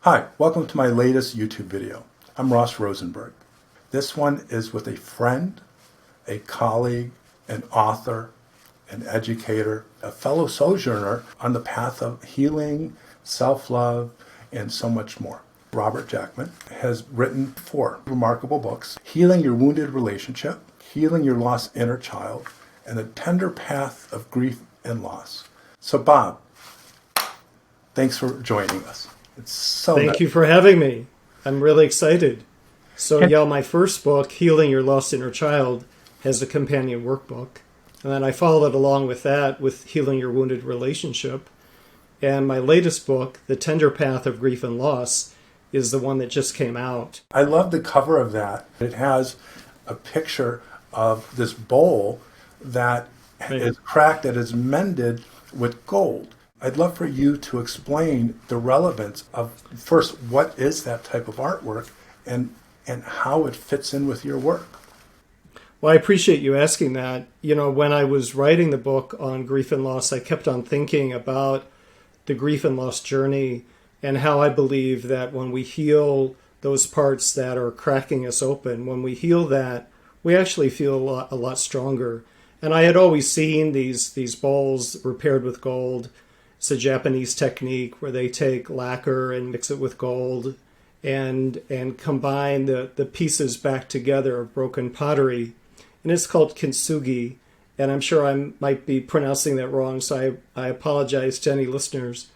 Hi, welcome to my latest YouTube video. I'm Ross Rosenberg. This one is with a friend, a colleague, an author, an educator, a fellow sojourner on the path of healing, self-love, and so much more. Robert Jackman has written 4 remarkable books: Healing Your Wounded Relationship, Healing Your Lost Inner Child, and The Tender Path of Grief and Loss. So Bob, thanks for joining us. It's so Thank you for having me. I'm really excited. So my first book, Healing Your Lost Inner Child, has a companion workbook. And then I followed along with that with Healing Your Wounded Relationship. And my latest book, The Tender Path of Grief and Loss, is the one that just came out. I love the cover of that. It has a picture of this bowl that is cracked, that is mended with gold. I'd love for you to explain the relevance of, first, what is that type of artwork and how it fits in with your work. Well, I appreciate you asking that. You know, when I was writing the book on grief and loss, I kept on thinking about the grief and loss journey and how I believe that when we heal those parts that are cracking us open, when we heal that, we actually feel a lot stronger. And I had always seen these bowls repaired with gold. It's a Japanese technique where they take lacquer and mix it with gold and combine the pieces back together of broken pottery. And it's called kintsugi. And I'm sure I might be pronouncing that wrong, so I apologize to any listeners.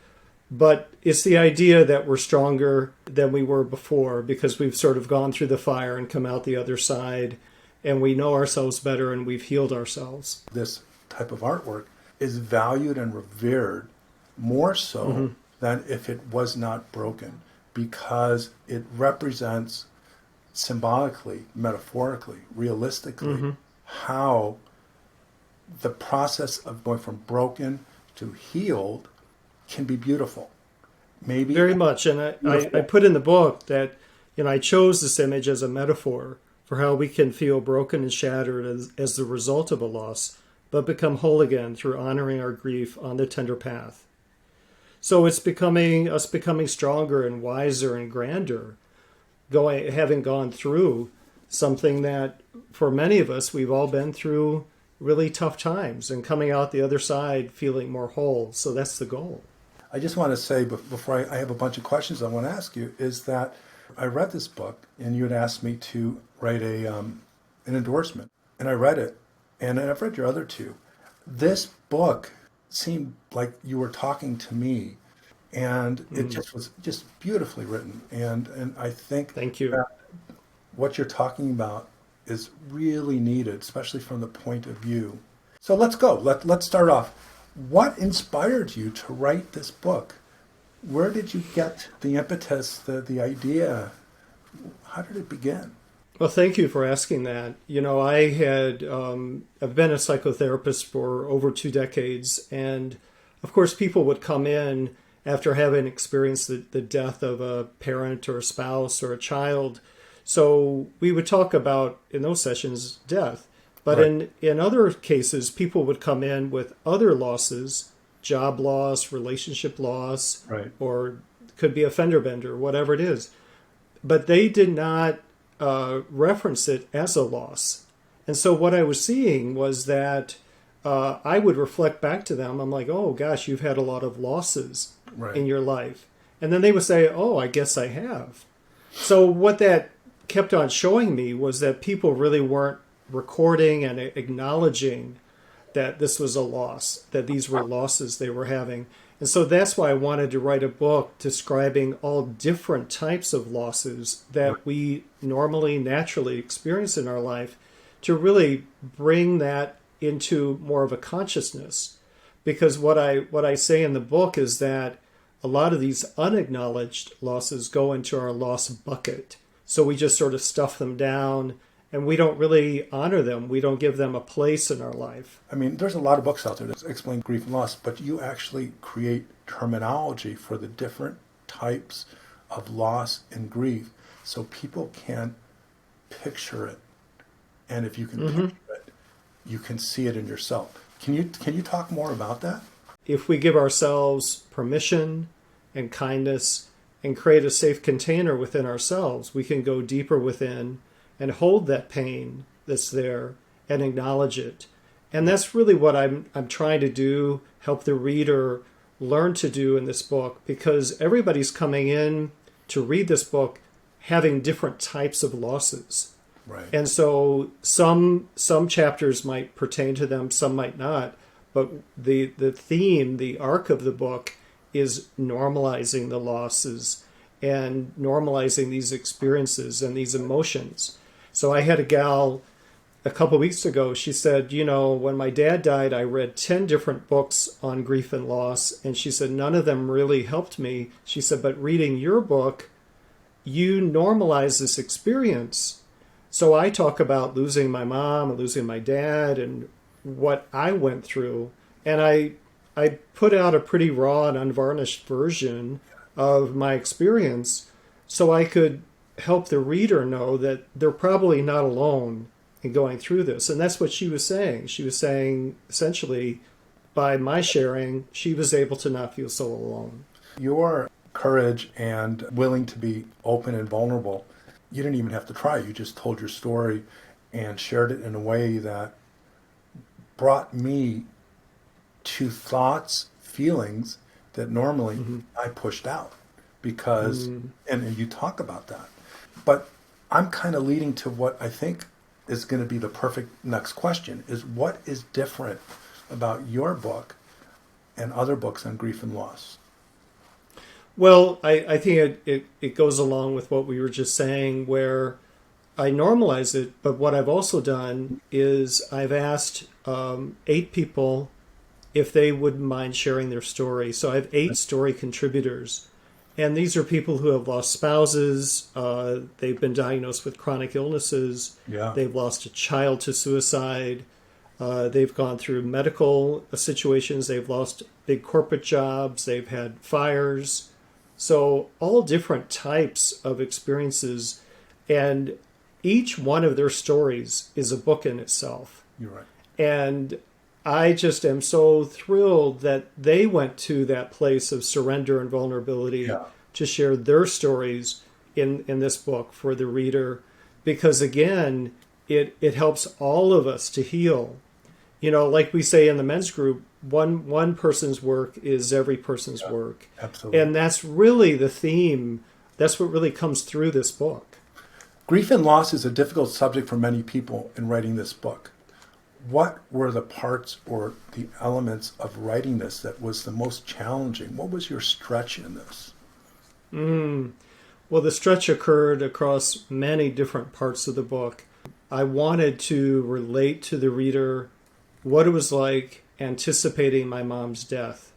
But it's the idea that we're stronger than we were before because we've sort of gone through the fire and come out the other side, and we know ourselves better and we've healed ourselves. This type of artwork is valued and revered more so than if it was not broken, because it represents symbolically, metaphorically, realistically, how the process of going from broken to healed can be beautiful. Maybe very much. And I put in the book that, you know, I chose this image as a metaphor for how we can feel broken and shattered as the result of a loss, but become whole again through honoring our grief on the tender path. So it's us becoming stronger and wiser and grander, having gone through something that for many of us, we've all been through really tough times and coming out the other side feeling more whole. So that's the goal. I just want to say, before I have a bunch of questions I want to ask you, is that I read this book and you had asked me to write an endorsement, and I read it, and I've read your other 2. This book seemed like you were talking to me, and it just was just beautifully written, and I think thank you. That what you're talking about is really needed, especially from the point of view. So let's go. Let's start off. What inspired you to write this book? Where did you get the impetus, the idea? How did it begin? Well, thank you for asking that. You know, I've been a psychotherapist for over 2 decades. And of course, people would come in after having experienced the death of a parent or a spouse or a child. So we would talk about, in those sessions, death. But in other cases, people would come in with other losses, job loss, relationship loss, or could be a fender bender, whatever it is. But they did not reference it as a loss. And so what I was seeing was that I would reflect back to them. I'm like, oh, gosh, you've had a lot of losses in your life. And then they would say, oh, I guess I have. So what that kept on showing me was that people really weren't recording and acknowledging that this was a loss, that these were losses they were having. And so that's why I wanted to write a book describing all different types of losses that we normally, naturally experience in our life, to really bring that into more of a consciousness. Because what I say in the book is that a lot of these unacknowledged losses go into our loss bucket. So we just sort of stuff them down, and we don't really honor them. We don't give them a place in our life. I mean, there's a lot of books out there that explain grief and loss, but you actually create terminology for the different types of loss and grief so people can picture it. And if you can picture it, you can see it in yourself. Can you talk more about that? If we give ourselves permission and kindness and create a safe container within ourselves, we can go deeper within and hold that pain that's there and acknowledge it. And that's really what I'm trying to do, help the reader learn to do in this book, because everybody's coming in to read this book having different types of losses. Right. And so some chapters might pertain to them, some might not. But the theme, the arc of the book is normalizing the losses and normalizing these experiences and these emotions. So I had a gal a couple weeks ago, she said, when my dad died, I read 10 different books on grief and loss. And she said, none of them really helped me. She said, but reading your book, you normalize this experience. So I talk about losing my mom and losing my dad and what I went through. And I put out a pretty raw and unvarnished version of my experience so I could help the reader know that they're probably not alone in going through this. And that's what she was saying. She was saying, essentially, by my sharing, she was able to not feel so alone. Your courage and willing to be open and vulnerable, you didn't even have to try. You just told your story and shared it in a way that brought me to thoughts, feelings that normally I pushed out because, and you talk about that. But I'm kind of leading to what I think is going to be the perfect next question, is what is different about your book and other books on grief and loss? Well, I think it goes along with what we were just saying, where I normalize it, but what I've also done is I've asked 8 people if they wouldn't mind sharing their story. So I have 8 story contributors. And these are people who have lost spouses, they've been diagnosed with chronic illnesses, they've lost a child to suicide, they've gone through medical situations, they've lost big corporate jobs, they've had fires. So all different types of experiences, and each one of their stories is a book in itself. You're right. And I just am so thrilled that they went to that place of surrender and vulnerability to share their stories in this book for the reader, because again, it helps all of us to heal. Like we say in the men's group, one person's work is every person's work. Absolutely. And that's really the theme. That's what really comes through this book. Grief and loss is a difficult subject for many people in writing this book. What were the parts or the elements of writing this that was the most challenging? What was your stretch in this? Well, the stretch occurred across many different parts of the book. I wanted to relate to the reader what it was like anticipating my mom's death,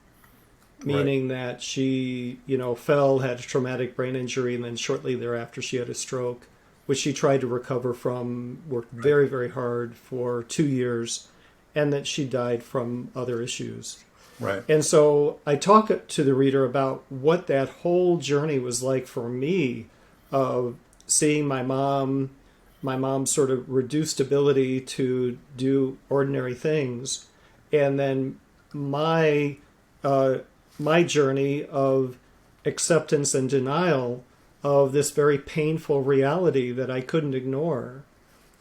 meaning that she, fell, had a traumatic brain injury, and then shortly thereafter she had a stroke, which she tried to recover from, worked very, very hard for 2 years, and that she died from other issues. Right. And so I talk to the reader about what that whole journey was like for me, of seeing my mom's sort of reduced ability to do ordinary things, and then my journey of acceptance and denial of this very painful reality that I couldn't ignore.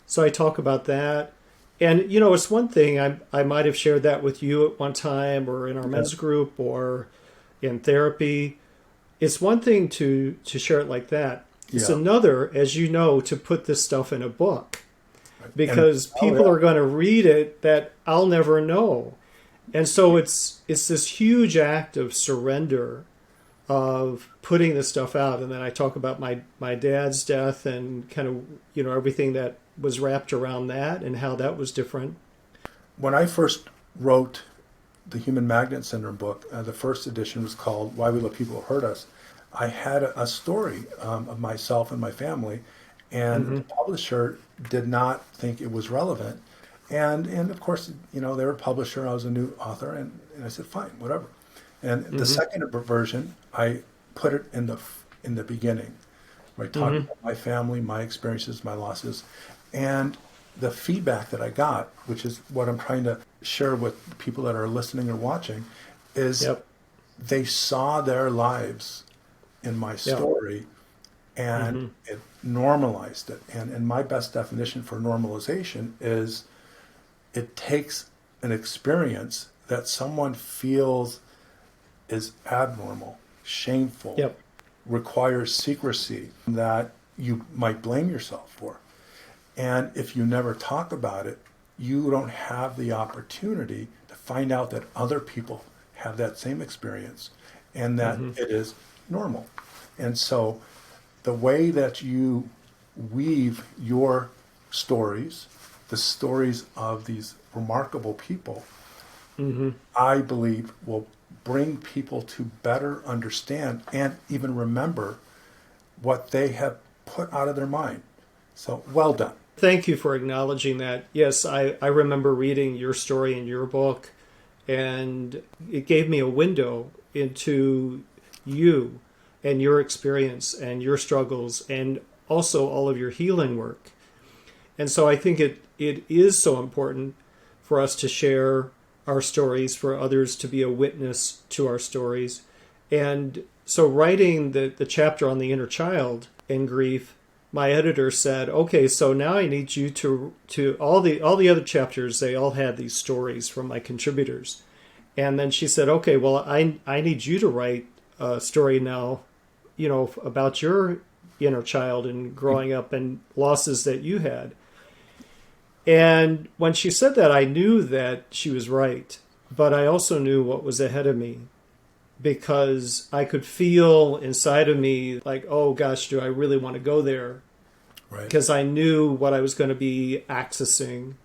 So I talk about that. And, it's one thing, I might have shared that with you at one time, or in our men's group, or in therapy. It's one thing to share it like that. It's another, as you know, to put this stuff in a book. Because people are going to read it that I'll never know. And so it's this huge act of surrender, of putting this stuff out. And then I talk about my dad's death and kind of, everything that was wrapped around that and how that was different. When I first wrote the Human Magnet Syndrome book, the first edition was called Why We Let People Hurt Us. I had a story of myself and my family, and the publisher did not think it was relevant. And of course, they were a publisher, I was a new author, and I said, fine, whatever. And the second version, I put it in the beginning, where I talked about my family, my experiences, my losses, and the feedback that I got, which is what I'm trying to share with people that are listening or watching, is they saw their lives in my Yeah. story, and it normalized it. And my best definition for normalization is it takes an experience that someone feels is abnormal, shameful, Yep. requires secrecy that you might blame yourself for. And if you never talk about it, you don't have the opportunity to find out that other people have that same experience and that it is normal. And so the way that you weave your stories, the stories of these remarkable people, I believe will bring people to better understand and even remember what they have put out of their mind. So well done. Thank you for acknowledging that. Yes, I remember reading your story in your book, and it gave me a window into you and your experience and your struggles and also all of your healing work. And so I think it is so important for us to share our stories, for others to be a witness to our stories. And so writing the chapter on the inner child and grief, my editor said, okay, so now I need you to all the other chapters, they all had these stories from my contributors. And then she said, okay, well, I need you to write a story now, about your inner child and growing up and losses that you had. And when she said that, I knew that she was right, but I also knew what was ahead of me, because I could feel inside of me like, oh gosh, do I really want to go there? Right. Because I knew what I was going to be accessing.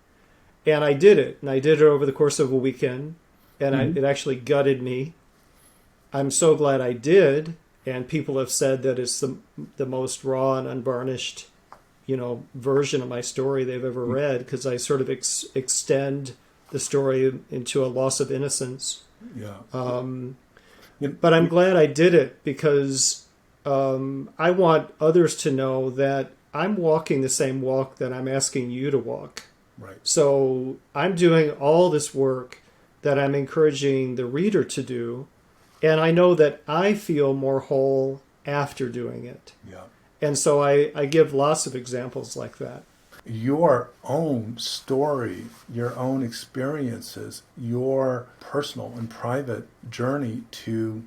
And I did it. And I did it over the course of a weekend. And it actually gutted me. I'm so glad I did. And people have said that it's the most raw and unvarnished, version of my story they've ever read, because I sort of extend the story into a loss of innocence. Yeah. But I'm glad I did it, because I want others to know that I'm walking the same walk that I'm asking you to walk. Right. So I'm doing all this work that I'm encouraging the reader to do, and I know that I feel more whole after doing it. Yeah. And so I give lots of examples like that. Your own story, your own experiences, your personal and private journey to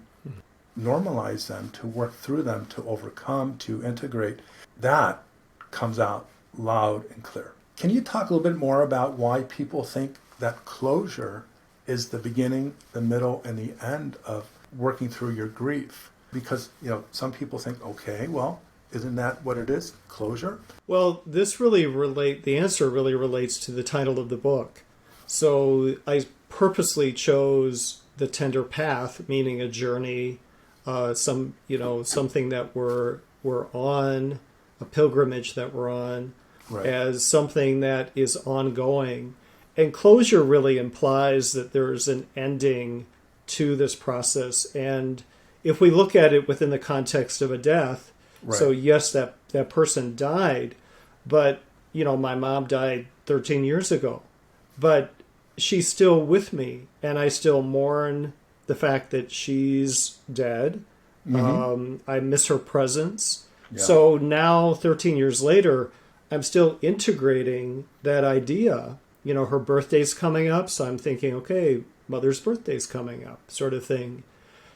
normalize them, to work through them, to overcome, to integrate, that comes out loud and clear. Can you talk a little bit more about why people think that closure is the beginning, the middle, and the end of working through your grief? Because, some people think, okay, well, isn't that what it is? Closure? Well, the answer really relates to the title of the book. So I purposely chose the tender path, meaning a journey, something that we're on, a pilgrimage that we're on, Right. as something that is ongoing. And closure really implies that there's an ending to this process. And if we look at it within the context of a death, Right. so yes, that person died, but, my mom died 13 years ago, but she's still with me, and I still mourn the fact that she's dead. I miss her presence. Yeah. So now, 13 years later, I'm still integrating that idea. Her birthday's coming up, so I'm thinking, okay, mother's birthday's coming up, sort of thing.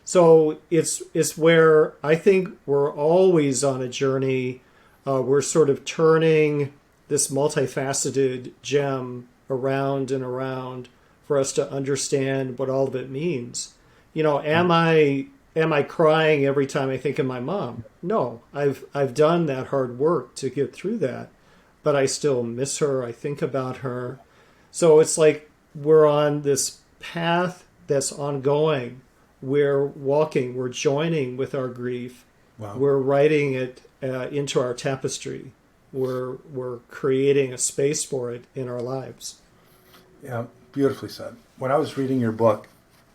So it's where I think we're always on a journey. We're sort of turning this multifaceted gem around and around for us to understand what all of it means. Am I crying every time I think of my mom? No, I've done that hard work to get through that, but I still miss her. I think about her. So it's like we're on this path that's ongoing. We're walking, we're joining with our grief. Wow. We're writing it into our tapestry. We're creating a space for it in our lives. Yeah, beautifully said. When I was reading your book,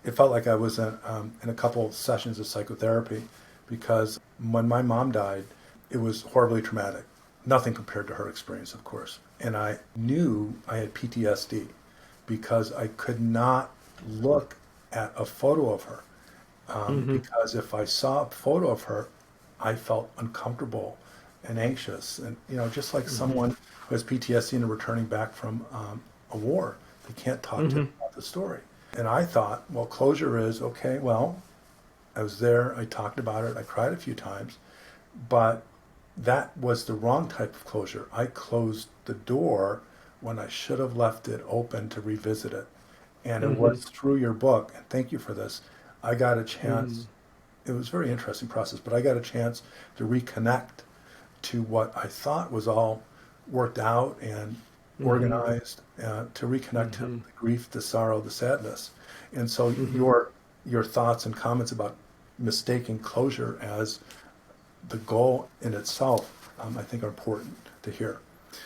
it felt like I was in a couple sessions of psychotherapy, because when my mom died, it was horribly traumatic. Nothing compared to her experience, of course. And I knew I had PTSD because I could not look at a photo of her. Because if I saw a photo of her, I felt uncomfortable and anxious. And, just like someone who has PTSD and returning back from a war, they can't talk to them about the story. And I thought, well, closure is, okay, well, I was there, I talked about it, I cried a few times, but that was the wrong type of closure. I closed the door when I should have left it open to revisit it. And it was through your book, and thank you for this, I got a chance. It was a very interesting process, but I got a chance to reconnect to what I thought was all worked out and organized, to reconnect to the grief, the sorrow, the sadness. And so your thoughts and comments about mistaking closure as the goal in itself, I think are important to hear.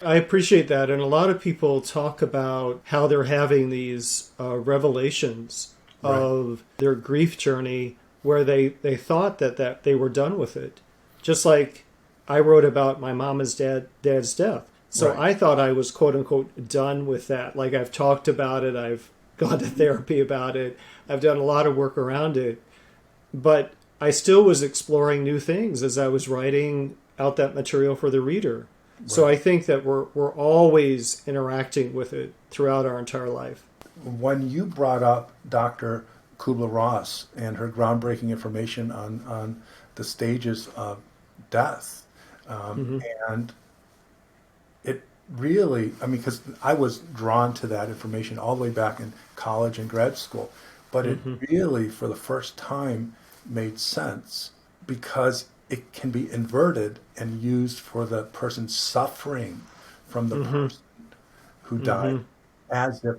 I appreciate that. And a lot of people talk about how they're having these revelations of their grief journey where they thought that they were done with it. Just like I wrote about my mama's dad's death. So I thought I was, quote unquote, done with that. Like, I've talked about it. I've gone to therapy about it. I've done a lot of work around it. But I still was exploring new things as I was writing out that material for the reader. So I think that we're always interacting with it throughout our entire life. When you brought up Dr. Kubler-Ross and her groundbreaking information on the stages of death, and it really, because I was drawn to that information all the way back in college and grad school, but it really, for the first time, made sense because it can be inverted and used for the person suffering from the person who died, as if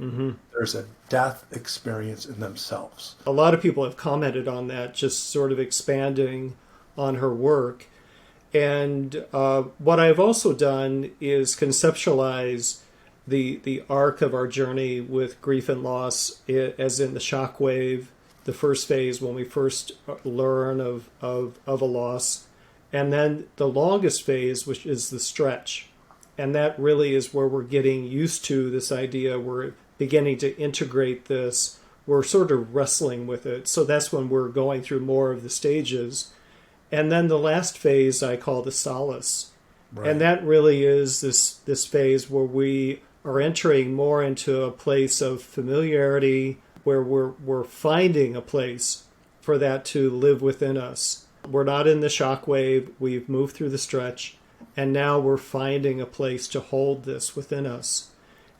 there's a death experience in themselves. A lot of people have commented on that, just sort of expanding on her work. And what I've also done is conceptualize the arc of our journey with grief and loss, as in the shockwave, the first phase when we first learn of a loss, and then the longest phase, which is the stretch. And that really is where we're getting used to this idea. We're beginning to integrate this. We're sort of wrestling with it. So that's when we're going through more of the stages. And then the last phase I call the solace. Right. And that really is this phase where we are entering more into a place of familiarity, where we're finding a place for that to live within us. We're not in the shockwave. We've moved through the stretch. And now we're finding a place to hold this within us.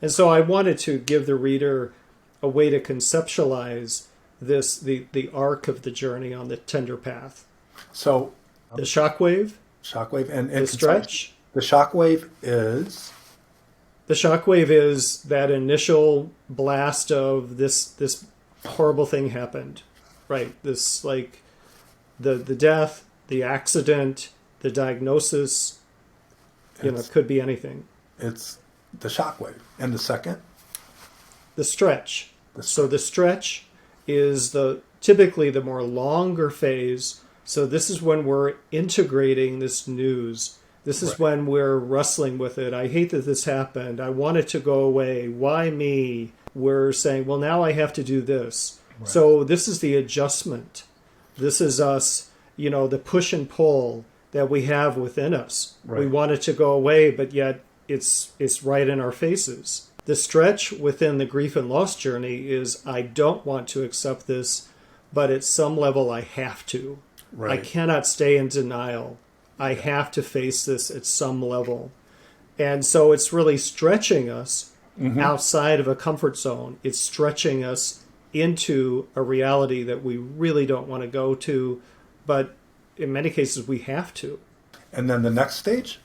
And so I wanted to give the reader a way to conceptualize this, the arc of the journey on the tender path. So the shockwave, and the stretch. The shockwave is? The shockwave is that initial blast of this horrible thing happened, right? This, like, the death, the accident, the diagnosis, it could be anything. It's the shockwave. And the second? The stretch. So the stretch is typically the more longer phase. So this is when we're integrating this news. This is when we're wrestling with it. I hate that this happened. I want it to go away. Why me? We're saying, well, now I have to do this. Right. So this is the adjustment. This is us, the push and pull that we have within us. Right. We want it to go away, but yet it's right in our faces. The stretch within the grief and loss journey is, I don't want to accept this, but at some level I have to. Right. I cannot stay in denial. I have to face this at some level. And so it's really stretching us outside of a comfort zone. It's stretching us into a reality that we really don't want to go to, but in many cases we have to. And then the next stage?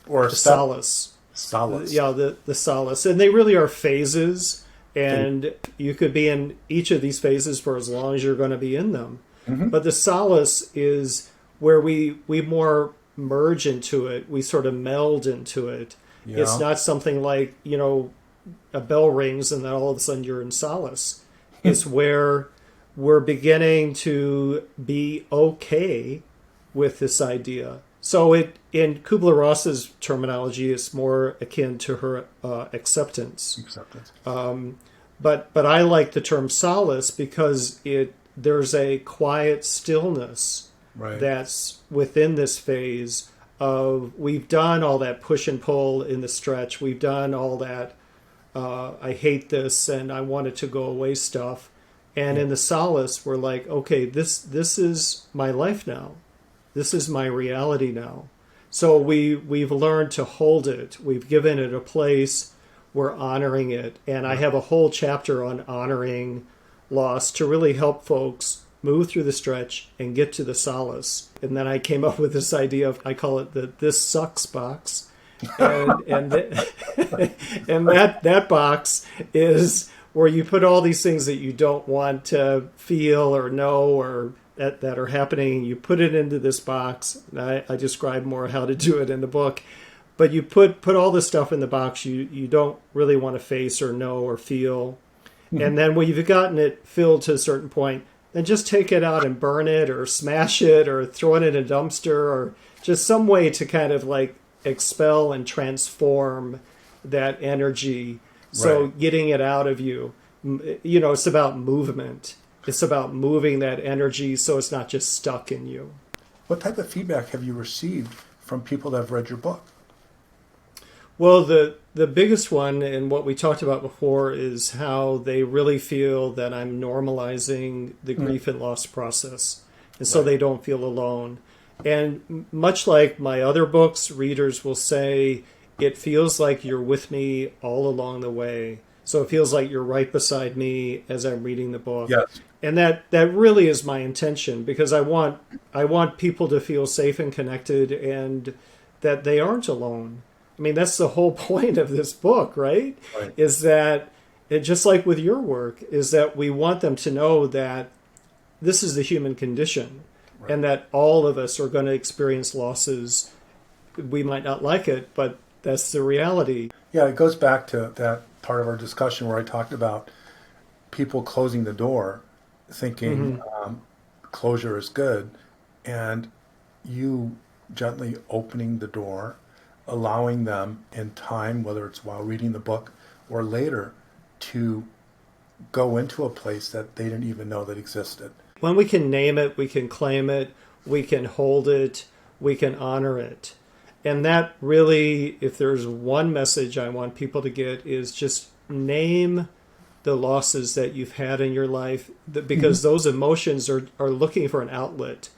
Or the solace. Solace. Yeah, the solace. And they really are phases, and you could be in each of these phases for as long as you're going to be in them. But the solace is where we more merge into it. We sort of meld into it. Yeah. It's not something like, a bell rings and then all of a sudden you're in solace. It's where we're beginning to be okay with this idea. So in Kubler-Ross's terminology, it's more akin to her acceptance. But I like the term solace because there's a quiet stillness Right. that's within this phase of we've done all that push and pull in the stretch. We've done all that I hate this and I want it to go away stuff. And in the solace, we're like, okay, this is my life now. This is my reality now. So we've learned to hold it. We've given it a place. We're honoring it. And I have a whole chapter on honoring loss to really help folks move through the stretch and get to the solace. And then I came up with this idea of, I call it the "this sucks" box. And that box is where you put all these things that you don't want to feel or know or that are happening. You put it into this box. I describe more how to do it in the book. But you put all this stuff in the box you don't really want to face or know or feel. Mm-hmm. And then when you've gotten it filled to a certain point, then just take it out and burn it or smash it or throw it in a dumpster or just some way to kind of like expel and transform that energy. So getting it out of you, it's about movement. It's about moving that energy so it's not just stuck in you. What type of feedback have you received from people that have read your book? Well, the biggest one, and what we talked about before, is how they really feel that I'm normalizing the grief and loss process. And so they don't feel alone. And much like my other books, readers will say, it feels like you're with me all along the way. So it feels like you're right beside me as I'm reading the book. Yes. And that really is my intention, because I want people to feel safe and connected and that they aren't alone. I mean, that's the whole point of this book, right? Is that, just like with your work, is that we want them to know that this is the human condition and that all of us are going to experience losses. We might not like it, but that's the reality. Yeah, it goes back to that part of our discussion where I talked about people closing the door, thinking closure is good, and you gently opening the door, allowing them in time, whether it's while reading the book or later, to go into a place that they didn't even know that existed. When we can name it, we can claim it, we can hold it, we can honor it. And that really, if there's one message I want people to get, is just name the losses that you've had in your life, because those emotions are looking for an outlet.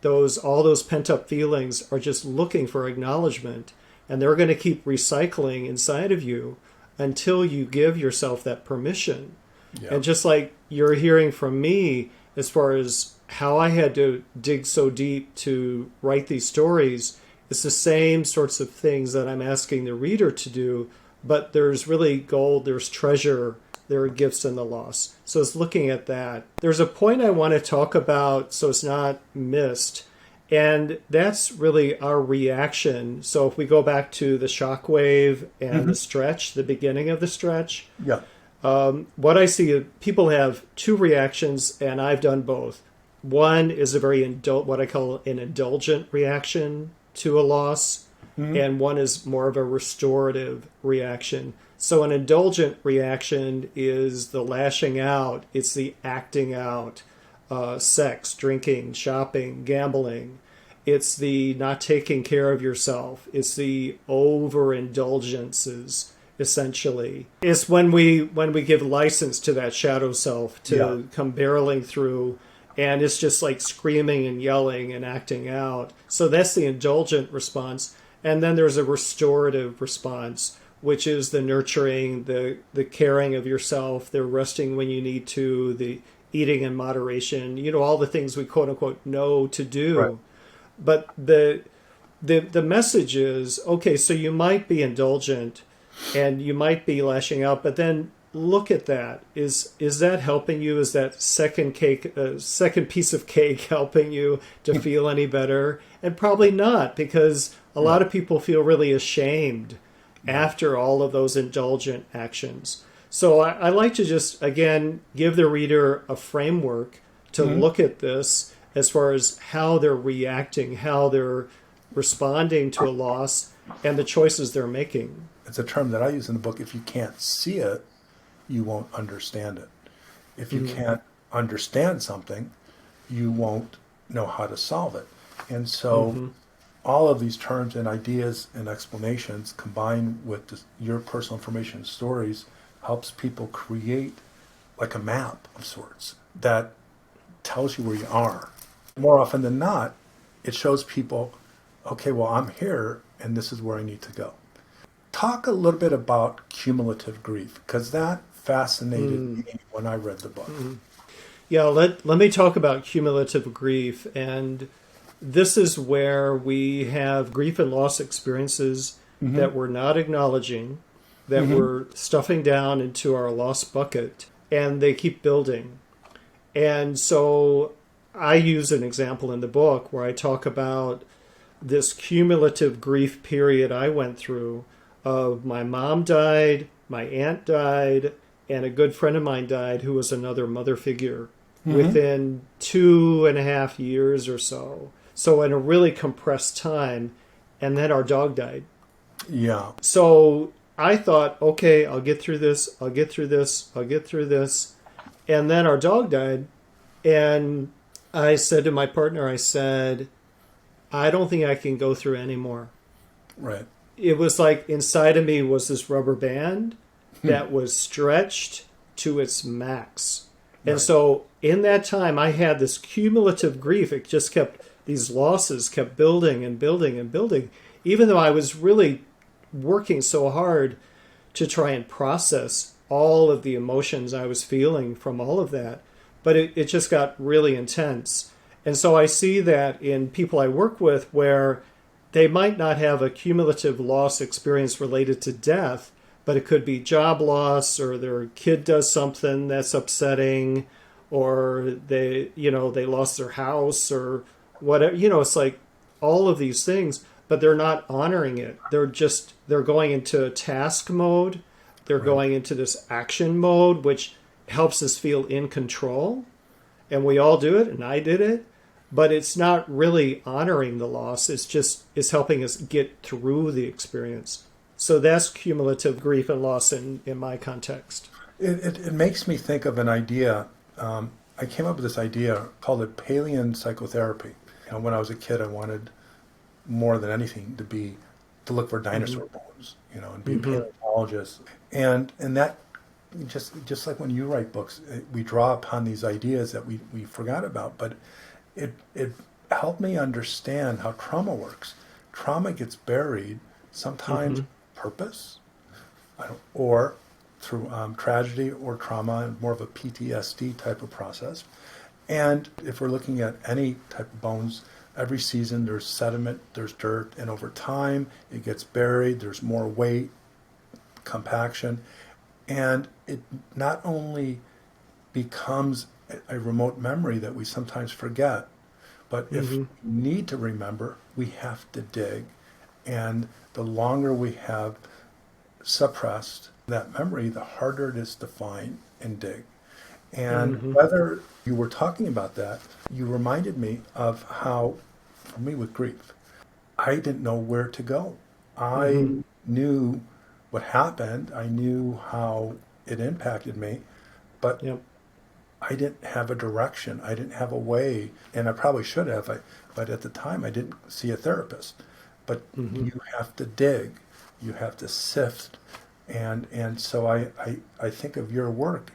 All those pent-up feelings are just looking for acknowledgement, and they're going to keep recycling inside of you until you give yourself that permission. Yeah. And just like you're hearing from me, as far as how I had to dig so deep to write these stories, it's the same sorts of things that I'm asking the reader to do, but there's really gold, there's treasure, there are gifts in the loss. So it's looking at that. There's a point I want to talk about so it's not missed, and that's really our reaction. So if we go back to the shockwave and the stretch, the beginning of the stretch, what I see is people have two reactions, and I've done both. One is a very what I call an indulgent reaction to a loss, and one is more of a restorative reaction. So an indulgent reaction is the lashing out, it's the acting out, sex, drinking, shopping, gambling. It's the not taking care of yourself. It's the overindulgences, essentially. It's when we give license to that shadow self to come barreling through, and it's just like screaming and yelling and acting out. So that's the indulgent response. And then there's a restorative response, which is the nurturing, the caring of yourself, the resting when you need to, the eating in moderation, all the things we quote unquote know to do. Right. But the message is, okay, so you might be indulgent and you might be lashing out, but then look at that. Is that helping you? Is that second piece of cake helping you to feel any better? And probably not, because a lot of people feel really ashamed after all of those indulgent actions. So I like to just, again, give the reader a framework to look at this as far as how they're reacting, how they're responding to a loss, and the choices they're making. It's a term that I use in the book. If you can't see it, you won't understand it. If you can't understand something, you won't know how to solve it. And so all of these terms and ideas and explanations combined with your personal information and stories helps people create like a map of sorts that tells you where you are. More often than not, it shows people, okay, well, I'm here and this is where I need to go. Talk a little bit about cumulative grief, because that fascinated me when I read the book. Yeah, let me talk about cumulative grief. And this is where we have grief and loss experiences that we're not acknowledging, that we're stuffing down into our loss bucket, and they keep building. And so I use an example in the book where I talk about this cumulative grief period I went through of my mom died, my aunt died, and a good friend of mine died who was another mother figure within 2.5 years or so. So in a really compressed time, and then our dog died. Yeah. So I thought, okay, I'll get through this, I'll get through this, I'll get through this. And then our dog died, and I said to my partner, I said, I don't think I can go through anymore. Right. It was like inside of me was this rubber band that was stretched to its max. And so in that time, I had this cumulative grief. It just kept, these losses kept building and building and building, even though I was really working so hard to try and process all of the emotions I was feeling from all of that. But it just got really intense. And so I see that in people I work with where they might not have a cumulative loss experience related to death, but it could be job loss, or their kid does something that's upsetting, or they lost their house or whatever. It's like all of these things, but they're not honoring it. They're going into task mode. They're going into this action mode, which helps us feel in control. And we all do it, and I did it. But it's not really honoring the loss. It's helping us get through the experience. So that's cumulative grief and loss in my context. It makes me think of an idea. I came up with this idea called it Paleo psychotherapy. When I was a kid, I wanted more than anything to look for dinosaur bones, and be a paleontologist. And that just like when you write books, we draw upon these ideas that we forgot about, but it helped me understand how trauma works. Trauma gets buried sometimes purpose, or through tragedy or trauma, and more of a PTSD type of process. And if we're looking at any type of bones, every season there's sediment, there's dirt, and over time it gets buried, there's more weight, compaction, and it not only becomes a remote memory that we sometimes forget, but if we need to remember, we have to dig. And the longer we have suppressed that memory, the harder it is to find and dig. And whether you were talking about that, you reminded me of how, for me with grief, I didn't know where to go. I knew what happened. I knew how it impacted me, but I didn't have a direction. I didn't have a way, and I probably should have. But at the time, I didn't see a therapist. But you have to dig, you have to sift, and so I think of your work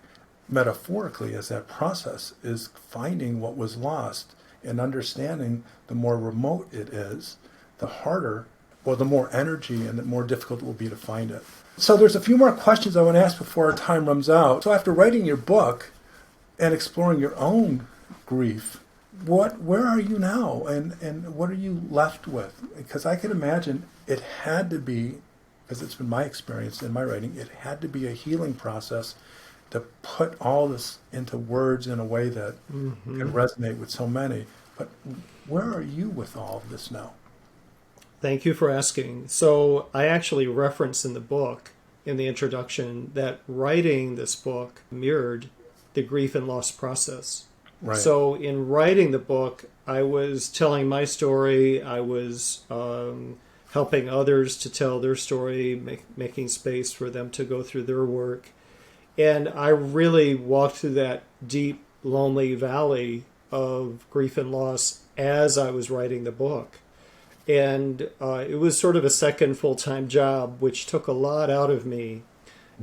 metaphorically as that process is finding what was lost and understanding the more remote it is, the harder, or the more energy and the more difficult it will be to find it. So there's a few more questions I want to ask before our time runs out. So after writing your book and exploring your own grief, where are you now, and what are you left with? Because I can imagine it had to be, because it's been my experience in my writing, it had to be a healing process to put all this into words in a way that can resonate with so many. But where are you with all of this now? Thank you for asking. So I actually reference in the book, in the introduction, that writing this book mirrored the grief and loss process. Right. So in writing the book, I was telling my story. I was helping others to tell their story, making space for them to go through their work. And I really walked through that deep, lonely valley of grief and loss as I was writing the book. And it was sort of a second full-time job, which took a lot out of me.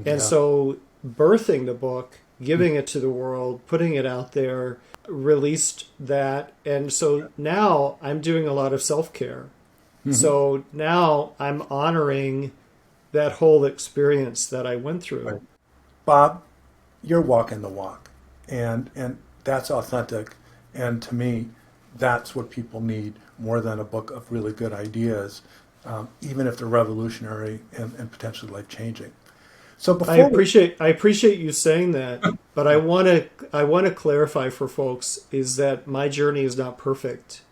And so birthing the book, giving it to the world, putting it out there, released that. And so now I'm doing a lot of self-care. So now I'm honoring that whole experience that I went through. Right. Bob, you're walking the walk, and that's authentic. And to me, that's what people need more than a book of really good ideas, even if they're revolutionary and potentially life-changing. So I appreciate you saying that, but I want to clarify for folks is that my journey is not perfect,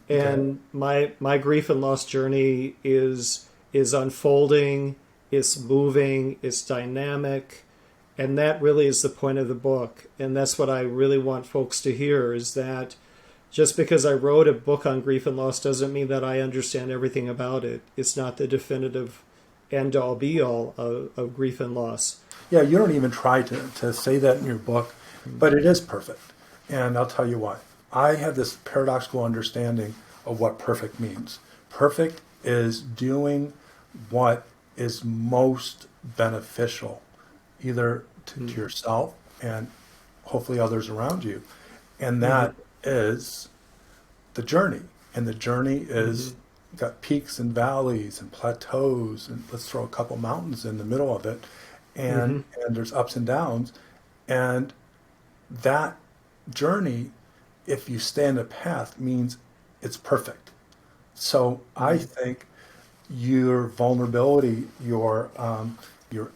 and my grief and loss journey is unfolding, it's moving, it's dynamic, and that really is the point of the book. And that's what I really want folks to hear, is that just because I wrote a book on grief and loss doesn't mean that I understand everything about it. It's not the definitive end-all be-all of grief and loss. Yeah, you don't even try to say that in your book, but it is perfect. And I'll tell you why. I have this paradoxical understanding of what perfect means. Perfect is doing what is most beneficial, either to yourself and hopefully others around you. And that is the journey. And the journey is got peaks and valleys and plateaus, and let's throw a couple mountains in the middle of it. And there's ups and downs. And that journey, if you stay on the path, means it's perfect. So I think your vulnerability, your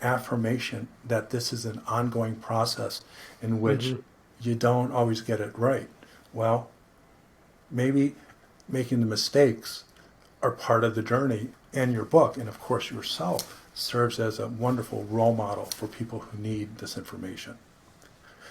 affirmation that this is an ongoing process in which you don't always get it right. Well, maybe making the mistakes are part of the journey, and your book, and of course yourself, serves as a wonderful role model for people who need this information.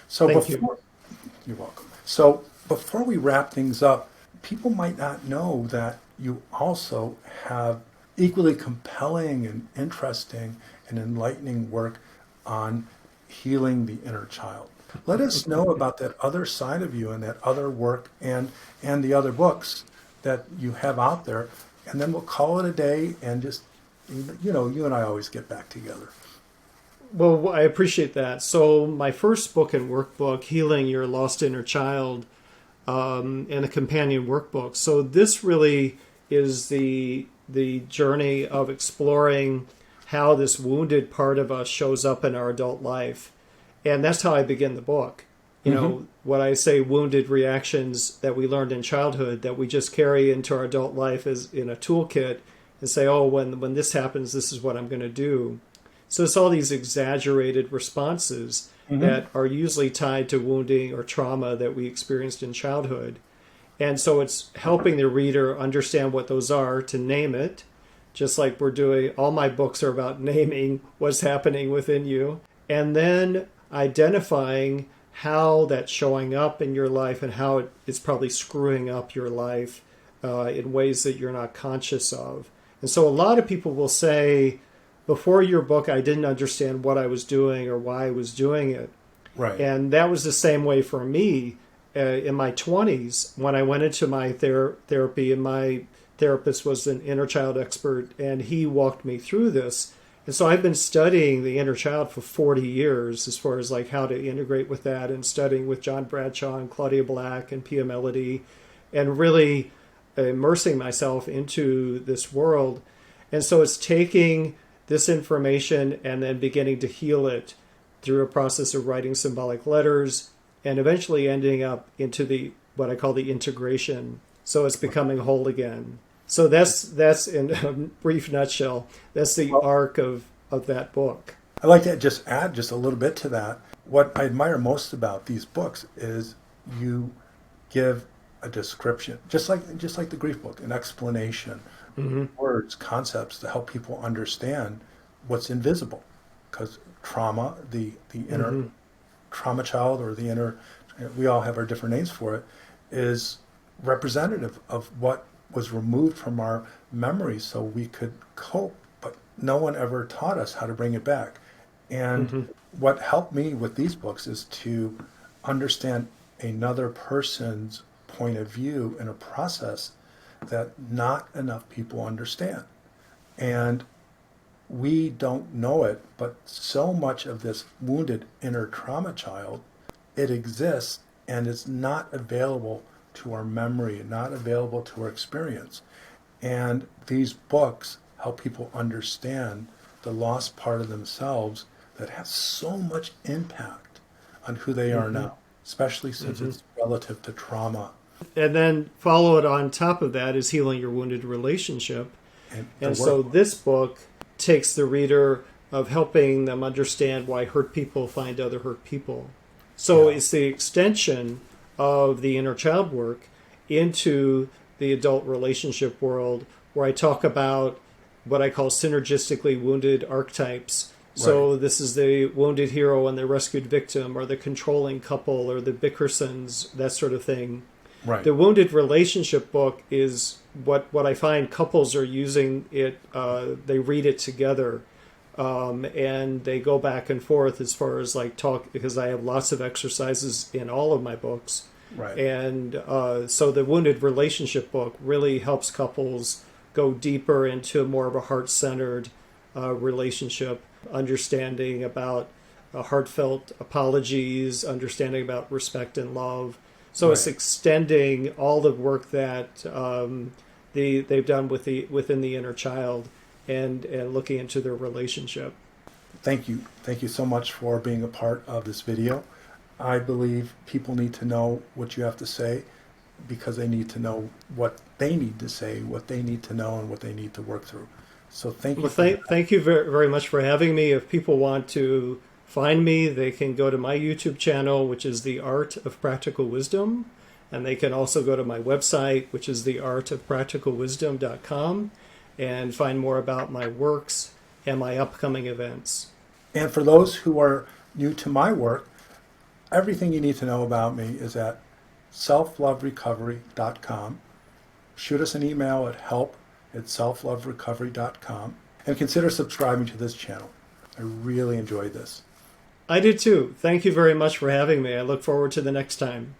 So you're welcome. So before we wrap things up, people might not know that you also have equally compelling and interesting and enlightening work on healing the inner child. Let us know about that other side of you and that other work and the other books that you have out there, and then we'll call it a day and just, you and I always get back together. Well, I appreciate that. So my first book and workbook, Healing Your Lost Inner Child, and a companion workbook. So this really is the journey of exploring how this wounded part of us shows up in our adult life. And that's how I begin the book. You know, what I say, wounded reactions that we learned in childhood that we just carry into our adult life as in a toolkit and say, oh, when this happens, this is what I'm going to do. So it's all these exaggerated responses that are usually tied to wounding or trauma that we experienced in childhood. And so it's helping the reader understand what those are, to name it, just like we're doing. All my books are about naming what's happening within you, and then identifying how that's showing up in your life and how it's probably screwing up your life in ways that you're not conscious of. And so a lot of people will say, before your book, I didn't understand what I was doing or why I was doing it. Right. And that was the same way for me in my 20s when I went into my therapy, and my therapist was an inner child expert, and he walked me through this. And so I've been studying the inner child for 40 years as far as like how to integrate with that, and studying with John Bradshaw and Claudia Black and Pia Melody, and really immersing myself into this world. And so it's taking this information and then beginning to heal it through a process of writing symbolic letters, and eventually ending up into what I call the integration. So it's becoming whole again. So that's in a brief nutshell, that's the arc of that book. I'd like to just add just a little bit to that. What I admire most about these books is you give a description, just like the grief book, an explanation, words, concepts to help people understand what's invisible. Because trauma, the inner trauma child, or the inner, we all have our different names for it, is representative of what was removed from our memories so we could cope, but no one ever taught us how to bring it back. And what helped me with these books is to understand another person's point of view in a process that not enough people understand. And we don't know it, but so much of this wounded inner trauma child, it exists and it's not available to our memory, not available to our experience. And these books help people understand the lost part of themselves that has so much impact on who they are now, especially since it's relative to trauma. And then follow it on top of that is Healing Your Wounded Relationship. And so this book takes the reader of helping them understand why hurt people find other hurt people. So it's the extension of the inner child work into the adult relationship world, where I talk about what I call synergistically wounded archetypes. So this is the wounded hero and the rescued victim, or the controlling couple, or the Bickersons, that sort of thing. Right. The wounded relationship book is what I find couples are using it. They read it together, and they go back and forth as far as like talk, because I have lots of exercises in all of my books. Right. And so the wounded relationship book really helps couples go deeper into more of a heart-centered relationship, understanding about heartfelt apologies, understanding about respect and love. So it's extending all the work that they've done within the inner child and looking into their relationship. Thank you. Thank you so much for being a part of this video. I believe people need to know what you have to say, because they need to know what they need to say, what they need to know, and what they need to work through. So thank you. Well, thank you very, very much for having me. If people want to find me, they can go to my YouTube channel, which is The Art of Practical Wisdom. And they can also go to my website, which is theartofpracticalwisdom.com, and find more about my works and my upcoming events. And for those who are new to my work, everything you need to know about me is at selfloverecovery.com. Shoot us an email at help@selfloverecovery.com, and consider subscribing to this channel. I really enjoyed this. I did too. Thank you very much for having me. I look forward to the next time.